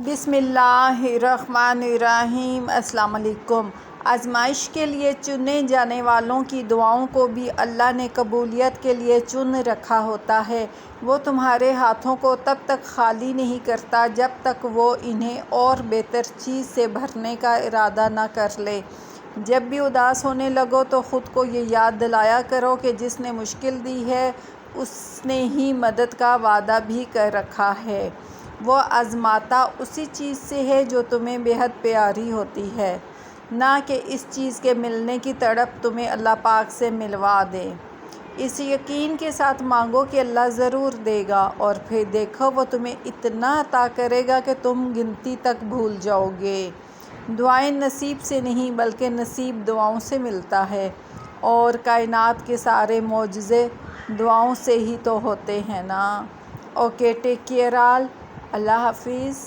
بسم اللہ الرحمن الرحیم۔ السلام علیکم۔ آزمائش کے لیے چنے جانے والوں کی دعاؤں کو بھی اللہ نے قبولیت کے لیے چن رکھا ہوتا ہے۔ وہ تمہارے ہاتھوں کو تب تک خالی نہیں کرتا جب تک وہ انہیں اور بہتر چیز سے بھرنے کا ارادہ نہ کر لے۔ جب بھی اداس ہونے لگو تو خود کو یہ یاد دلایا کرو کہ جس نے مشکل دی ہے اس نے ہی مدد کا وعدہ بھی کر رکھا ہے۔ وہ آزماتا اسی چیز سے ہے جو تمہیں بے حد پیاری ہوتی ہے، نہ کہ اس چیز کے ملنے کی تڑپ تمہیں اللہ پاک سے ملوا دے۔ اس یقین کے ساتھ مانگو کہ اللہ ضرور دے گا، اور پھر دیکھو وہ تمہیں اتنا عطا کرے گا کہ تم گنتی تک بھول جاؤ گے۔ دعائیں نصیب سے نہیں بلکہ نصیب دعاؤں سے ملتا ہے، اور کائنات کے سارے معجزے دعاؤں سے ہی تو ہوتے ہیں نا۔ Okay, take care all. اللہ حافظ۔